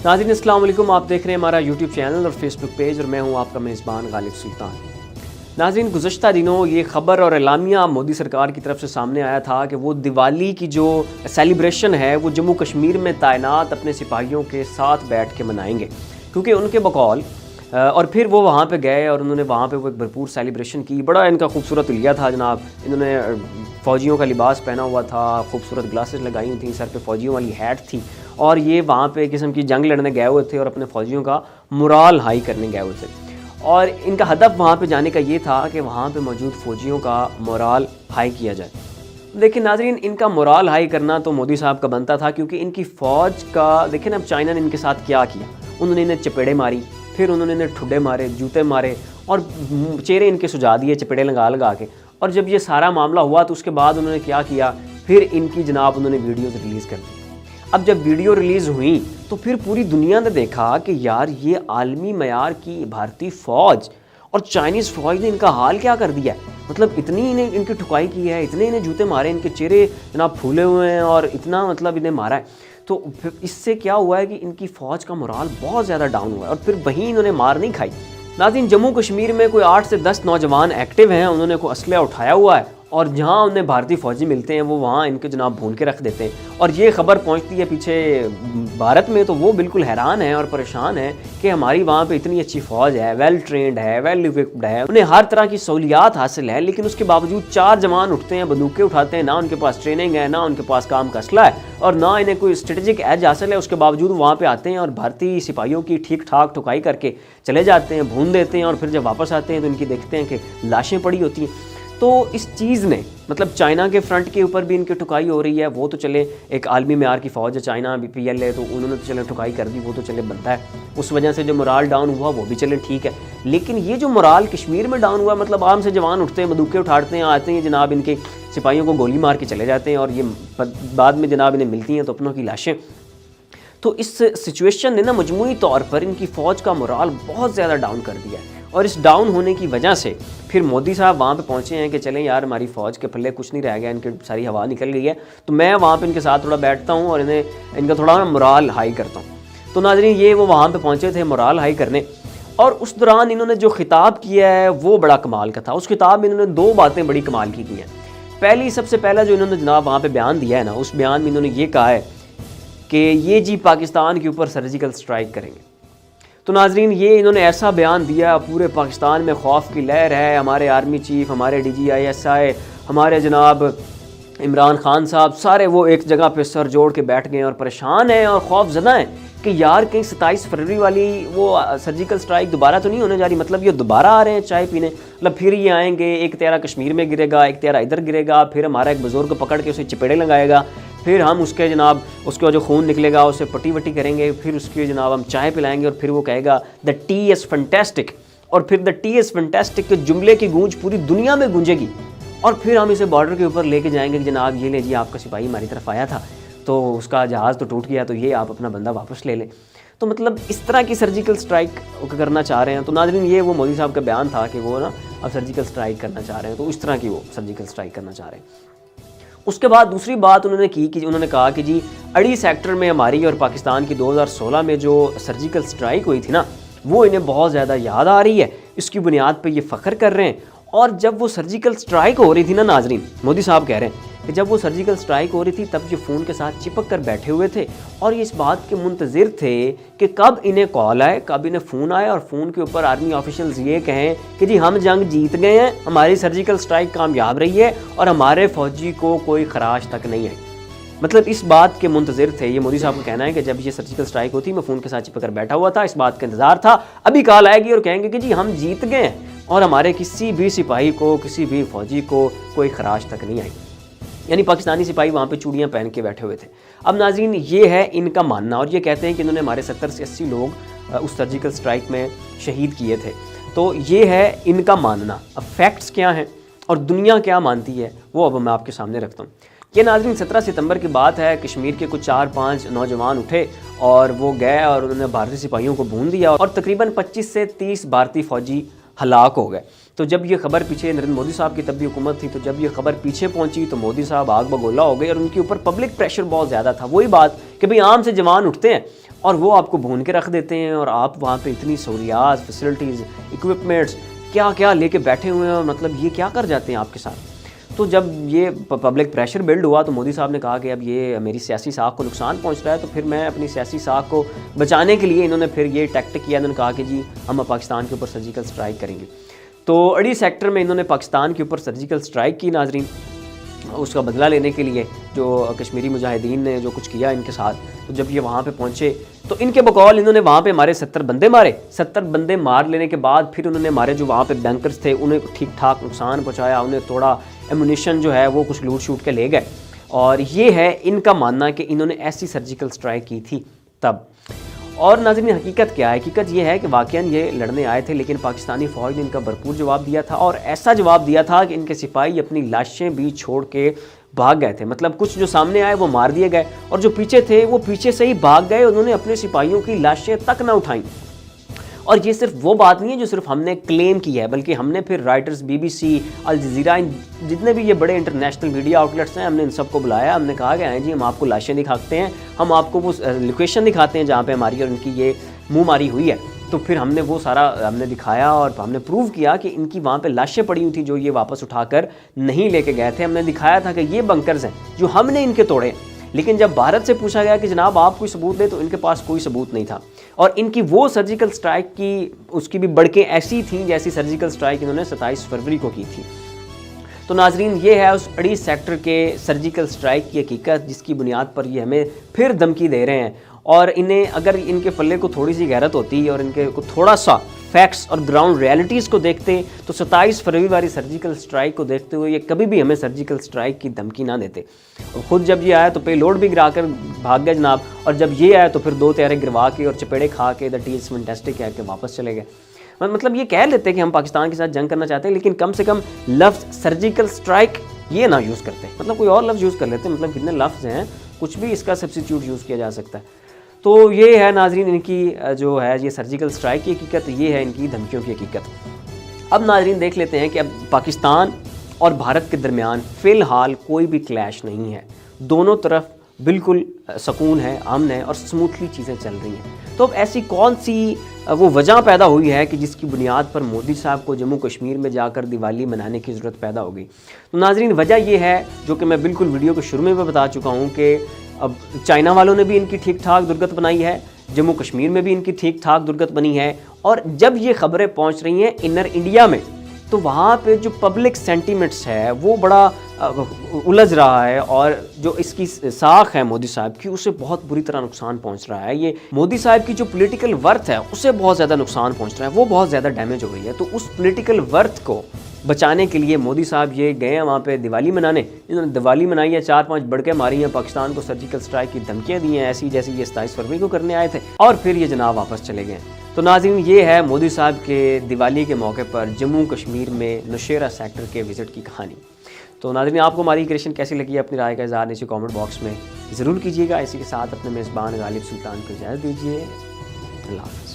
नाज़रीन अस्सलाम वालेकुम, आप देख रहे हैं हमारा यूट्यूब चैनल और फेसबुक पेज और मैं हूं आपका मेज़बान गालिब सुल्तान। नाज़रीन गुज़श्ता दिनों ये ख़बर और एलामिया मोदी सरकार की तरफ से सामने आया था कि वो दिवाली की जो सेलिब्रेशन है वो जम्मू कश्मीर में तैनात अपने सिपाहियों के साथ बैठ के मनाएंगे, क्योंकि उनके बकौल और फिर वो वहाँ पे गए और उन्होंने वहाँ पे वो एक भरपूर सेलिब्रेशन की। बड़ा इनका खूबसूरत लिया था जनाब, इन्होंने फ़ौजियों का लिबास पहना हुआ था, खूबसूरत ग्लासेस लगाई हुई थी, सर पे फ़ौजियों वाली हैट थी और ये वहाँ पे किस्म की जंग लड़ने गए हुए थे और अपने फ़ौजियों का मोराल हाई करने गए हुए थे। और इनका हदफ वहाँ पे जाने का ये था कि वहाँ पे मौजूद फ़ौजियों का मोराल हाई किया जाए। देखिए नाज़रीन, इनका मोराल हाई करना तो मोदी साहब का बनता था, क्योंकि इनकी फ़ौज का देखिए ना, अब चाइना ने इनके साथ क्या किया। उन्होंने इन्हें चपेड़े मारी, फिर उन्होंने इन्हें ठुड्डे मारे, जूते मारे और चेहरे इनके सुझा दिए चपेड़े लगा लगा के। और जब ये सारा मामला हुआ तो उसके बाद उन्होंने क्या किया, फिर इनकी जनाब उन्होंने वीडियोज़ रिलीज़ कर दी। अब जब वीडियो रिलीज़ हुई तो फिर पूरी दुनिया ने देखा कि यार ये आलमी मयार की भारतीय फ़ौज और चाइनीज़ फ़ौज ने इनका हाल क्या कर दिया है। मतलब इतनी इन्हें इनकी ठुकाई की है, इतने इन्हें जूते मारे, इनके चेहरे जनाब फूले हुए हैं और इतना मतलब इन्हें मारा है। तो फिर इससे क्या हुआ है कि इनकी फ़ौज का मोराल बहुत ज़्यादा डाउन हुआ है और फिर वहीं इन्होंने मार नहीं खाई। नाज़रीन जम्मू कश्मीर में कोई 8 से 10 नौजवान एक्टिव हैं, उन्होंने कोई असलहा उठाया हुआ है और जहाँ उन्हें भारतीय फ़ौजी मिलते हैं वो वहाँ इनके जनाब भून के रख देते हैं। और ये ख़बर पहुँचती है पीछे भारत में तो वो बिल्कुल हैरान है और परेशान है कि हमारी वहाँ पे इतनी अच्छी फ़ौज है, वेल ट्रेंड है, वेल इक्विप्ड है, उन्हें हर तरह की सहूलियात हासिल है, लेकिन उसके बावजूद 4 जवान उठते हैं, बंदूकें उठाते हैं, ना उनके पास ट्रेनिंग है, ना उनके पास काम का असला है और ना इन्हें कोई स्ट्रेटेजिक एज हासिल है। उसके बावजूद वहाँ पर आते हैं और भारतीय सिपाहियों की ठीक ठाक ठुकाई करके चले जाते हैं, भून देते हैं और फिर जब वापस आते हैं तो इनकी देखते हैं कि लाशें पड़ी होती हैं। तो इस चीज़ ने मतलब चाइना के फ्रंट के ऊपर भी इनकी ठुकाई हो रही है। वो तो चले एक आलमी मयार की फ़ौज है चाइना BPL है, तो उन्होंने तो चले ठुकाई कर दी, वो तो चले बनता है। उस वजह से जो मोराल डाउन हुआ वो भी चले ठीक है, लेकिन ये जो मोराल कश्मीर में डाउन हुआ, मतलब आराम से जवान उठते हैं, बंदूकें उठाते हैं, आते हैं जनाब, इनके सिपाहियों को गोली मार के चले जाते हैं और ये बाद में जनाब इन्हें मिलती हैं तो अपनों की लाशें। तो इस सिचुएशन ने ना मजमूई तौर पर इनकी फ़ौज का मोराल बहुत ज़्यादा डाउन कर दिया है और इस डाउन होने की वजह से फिर मोदी साहब वहाँ पे पहुँचे हैं कि चलें यार हमारी फ़ौज के पल्ले कुछ नहीं रह गया, इनकी सारी हवा निकल गई है, तो मैं वहाँ पे इनके साथ थोड़ा बैठता हूँ और इनका थोड़ा मोराल हाई करता हूँ। तो नाज़रीन ये वो वहाँ पे पहुँचे थे मोराल हाई करने और उस दौरान इन्होंने जो खिताब किया है वो बड़ा कमाल का था। उस खिताब में इन्होंने 2 बातें बड़ी कमाल की हैं। पहली, सबसे पहला जो इन्होंने जनाब वहाँ पर बयान दिया है ना, उस बयान में इन्होंने ये कहा है कि ये जी पाकिस्तान के ऊपर सर्जिकल स्ट्राइक करेंगे। तो नाजरीन ये इन्होंने ऐसा बयान दिया, पूरे पाकिस्तान में खौफ की लहर है। हमारे आर्मी चीफ, हमारे DGI SI, हमारे जनाब इमरान खान साहब, सारे वो एक जगह पे सर जोड़ के बैठ गए और परेशान हैं और खौफ ज़दा हैं कि यार कहीं 27 फरवरी वाली वो सर्जिकल स्ट्राइक दोबारा तो नहीं होने जा रही। मतलब ये दोबारा आ रहे हैं चाय पीने, मतलब फिर ये आएंगे, एक तेरा कश्मीर में गिरेगा, एक तेरा इधर गिरेगा, फिर हमारा एक बुजुर्ग पकड़ के उसे चपेड़े लगाएगा, फिर हम उसके जनाब उसका जो खून निकलेगा उसे पट्टी वट्टी करेंगे, फिर उसकी जनाब हम चाय पिलाएंगे और फिर वो कहेगा द टी इज़ फैंटास्टिक, और फिर द टी इज़ फैंटास्टिक के जुमले की गूंज पूरी दुनिया में गूंजेगी और फिर हम इसे बॉर्डर के ऊपर लेके जाएंगे कि जनाब ये ले जी आपका सिपाही हमारी तरफ आया था, तो उसका जहाज़ तो टूट गया, तो ये आप अपना बंदा वापस ले लें। तो मतलब इस तरह की सर्जिकल स्ट्राइक करना चाह रहे हैं। तो नाज़रीन ये वो मोदी साहब का बयान था कि वो ना अब सर्जिकल स्ट्राइक करना चाह रहे हैं, तो इस तरह की वो सर्जिकल स्ट्राइक करना चाह रहे हैं। उसके बाद दूसरी बात उन्होंने की कि उन्होंने कहा कि जी अड़ी सेक्टर में हमारी और पाकिस्तान की 2016 में जो सर्जिकल स्ट्राइक हुई थी ना, वो इन्हें बहुत ज़्यादा याद आ रही है, इसकी बुनियाद पे ये फ़ख्र कर रहे हैं। और जब वो सर्जिकल स्ट्राइक हो रही थी ना नाजरीन, मोदी साहब कह रहे हैं कि जब वो सर्जिकल स्ट्राइक हो रही थी तब ये फ़ोन के साथ चिपक कर बैठे हुए थे और ये इस बात के मुंतज़िर थे कि कब इन्हें कॉल आए, कब इन्हें फ़ोन आए और फ़ोन के ऊपर आर्मी ऑफिशियल्स ये कहें कि जी हम जंग जीत गए हैं, हमारी सर्जिकल स्ट्राइक कामयाब रही है और हमारे फ़ौजी को कोई खराश तक नहीं आई। मतलब इस बात के मुंतज़िर थे। ये मोदी साहब का कहना है कि जब ये सर्जिकल स्ट्राइक होती मैं फ़ोन के साथ चिपक कर बैठा हुआ था, इस बात का इंतज़ार था, अभी कॉल आएगी और कहेंगे कि जी हम जीत गए हैं और हमारे किसी भी सिपाही को, किसी भी फ़ौजी को कोई खराश तक नहीं आई। यानी पाकिस्तानी सिपाही वहाँ पे चूड़ियाँ पहन के बैठे हुए थे। अब नाज़रीन ये है इनका मानना और ये कहते हैं कि इन्होंने हमारे 70 से 80 लोग उस सर्जिकल स्ट्राइक में शहीद किए थे। तो ये है इनका मानना। अब फैक्ट्स क्या हैं और दुनिया क्या मानती है वो अब मैं आपके सामने रखता हूँ। ये नाज़रीन 17 सितंबर की बात है, कश्मीर के कुछ 4-5 नौजवान उठे और वो गए और उन्होंने भारतीय सिपाहियों को भून दिया और तकरीबन 25 से 30 भारतीय फ़ौजी हलाक हो गए। तो जब ये खबर पीछे नरेंद्र मोदी साहब की तब भी हुकूमत थी, तो जब ये खबर पीछे पहुंची तो मोदी साहब आग बगोला हो गए और उनके ऊपर पब्लिक प्रेशर बहुत ज़्यादा था। वही बात कि भाई आम से जवान उठते हैं और वो आपको भून के रख देते हैं और आप वहाँ पे इतनी सहूलियात, फैसिलिटीज़, इक्विपमेंट्स क्या क्या लेके बैठे हुए हैं, और मतलब ये क्या कर जाते हैं आपके साथ। तो जब ये पब्लिक प्रेशर बिल्ड हुआ तो मोदी साहब ने कहा कि अब ये मेरी सियासी साख को नुकसान पहुंच रहा है, तो फिर मैं अपनी सियासी साख को बचाने के लिए इन्होंने फिर ये टैक्टिक किया। इन्होंने कहा कि जी हम पाकिस्तान के ऊपर सर्जिकल स्ट्राइक करेंगे। तो अड़ी सेक्टर में इन्होंने पाकिस्तान के ऊपर सर्जिकल स्ट्राइक की नाजरीन, उसका बदला लेने के लिए जो कश्मीरी मुजाहिदीन ने जो कुछ किया इनके साथ। तो जब ये वहाँ पे पहुँचे तो इनके बकौल इन्होंने वहाँ पे हमारे 70 बंदे मारे। 70 बंदे मार लेने के बाद फिर उन्होंने हमारे जो वहाँ पे बैंकर्स थे उन्हें ठीक ठाक नुकसान पहुँचाया, उन्हें थोड़ा एमुनिशन जो है वो कुछ लूट शूट के ले गए। और ये है इनका मानना कि इन्होंने ऐसी सर्जिकल स्ट्राइक की थी तब। और नाज़रीन हकीकत क्या है? हकीकत ये है कि वाक़यान ये लड़ने आए थे, लेकिन पाकिस्तानी फ़ौज ने इनका भरपूर जवाब दिया था, और ऐसा जवाब दिया था कि इनके सिपाही अपनी लाशें भी छोड़ के भाग गए थे। मतलब कुछ जो सामने आए वो मार दिए गए, और जो पीछे थे वो पीछे से ही भाग गए, उन्होंने अपने सिपाहियों की लाशें तक ना उठाई। और ये सिर्फ वो बात नहीं है जो सिर्फ हमने क्लेम की है, बल्कि हमने फिर राइटर्स, BBC, अल जज़ीरा, जितने भी ये बड़े इंटरनेशनल मीडिया आउटलेट्स हैं, हमने इन सबको बुलाया। हमने कहा कि आए जी हम आपको लाशें दिखाते हैं, हम आपको वो लोकेशन दिखाते हैं जहाँ पे हमारी और इनकी ये मुँह मारी हुई है। तो फिर हमने वो सारा हमने दिखाया और हमने प्रूव किया कि इनकी वहाँ पे लाशें पड़ी हुई थी जो ये वापस उठाकर नहीं लेके गए थे। हमने दिखाया था कि ये बंकर्स हैं जो हमने इनके तोड़े हैं। लेकिन जब भारत से पूछा गया कि जनाब आप कोई सबूत दें, तो इनके पास कोई सबूत नहीं था। और इनकी वो सर्जिकल स्ट्राइक की उसकी भी बढ़के ऐसी थी जैसी सर्जिकल स्ट्राइक इन्होंने 27 फरवरी को की थी। तो नाजरीन ये है उस अड़ी सेक्टर के सर्जिकल स्ट्राइक की हकीकत, जिसकी बुनियाद पर ये हमें फिर धमकी दे रहे हैं। और इन्हें अगर इनके पल्ले को थोड़ी सी गैरत होती और इनके को थोड़ा सा फैक्ट्स और ग्राउंड रियलिटीज़ को देखते, तो 27 फरवरी वाली सर्जिकल स्ट्राइक को देखते हुए ये कभी भी हमें सर्जिकल स्ट्राइक की धमकी ना देते। और ख़ुद जब ये आया तो पे लोड भी गिरा कर भाग गए जनाब, और जब ये आया तो फिर 2 तैयारे गिरवा के और चपेड़े खा के दैट इज़ फैंटास्टिक कह के वापस चले गए। मतलब ये कह लेते कि हम पाकिस्तान के साथ जंग करना चाहते हैं, लेकिन कम से कम लफ्ज़ सर्जिकल स्ट्राइक ये ना यूज़ करते, मतलब कोई और लफ्ज़ यूज़ कर लेते। मतलब कितने लफ्ज़ हैं, कुछ भी इसका सब्स्टिट्यूट यूज़ किया जा सकता है। तो ये है नाजरीन इनकी जो है ये सर्जिकल स्ट्राइक की हकीकत, ये है इनकी धमकियों की हकीकत। अब नाजरीन देख लेते हैं कि अब पाकिस्तान और भारत के दरमियान फ़िलहाल कोई भी क्लैश नहीं है, दोनों तरफ बिल्कुल सुकून है, अमन है और स्मूथली चीज़ें चल रही हैं। तो अब ऐसी कौन सी वो वजह पैदा हुई है कि जिसकी बुनियाद पर मोदी साहब को जम्मू कश्मीर में जाकर दिवाली मनाने की ज़रूरत पैदा हो गई? तो नाजरीन वजह ये है जो कि मैं बिल्कुल वीडियो के शुरू में बता चुका हूँ कि अब चाइना वालों ने भी इनकी ठीक ठाक दुर्गत बनाई है, जम्मू कश्मीर में भी इनकी ठीक ठाक दुर्गत बनी है। और जब ये खबरें पहुंच रही हैं इनर इंडिया में, तो वहाँ पे जो पब्लिक सेंटिमेंट्स है वो बड़ा उलझ रहा है, और जो इसकी साख है मोदी साहब की उसे बहुत बुरी तरह नुकसान पहुँच रहा है। ये मोदी साहब की जो पॉलिटिकल वर्थ है उसे बहुत ज़्यादा नुकसान पहुँच रहा है, वो बहुत ज़्यादा डैमेज हो गई है। तो उस पॉलिटिकल वर्थ को बचाने के लिए मोदी साहब ये गए हैं वहाँ पे दिवाली मनाने। इन्होंने दिवाली मनाई है, 4-5 बड़के मारी हैं, पाकिस्तान को सर्जिकल स्ट्राइक की धमकियाँ दी हैं ऐसी जैसी ये 27 फरवरी को करने आए थे, और फिर ये जनाब वापस चले गए। तो नाज़रीन ये है मोदी साहब के दिवाली के मौके पर जम्मू कश्मीर में नौशेरा सेक्टर के विज़िट की कहानी। तो नाज़रीन आपको हमारी क्रिएशन कैसी लगी, अपनी राय का इज़हार नीचे कमेंट बॉक्स में ज़रूर कीजिएगा। इसी के साथ अपने मेज़बान गालिब सुल्तान को इजाज़त दीजिए। अल्लाह हाफ़िज़।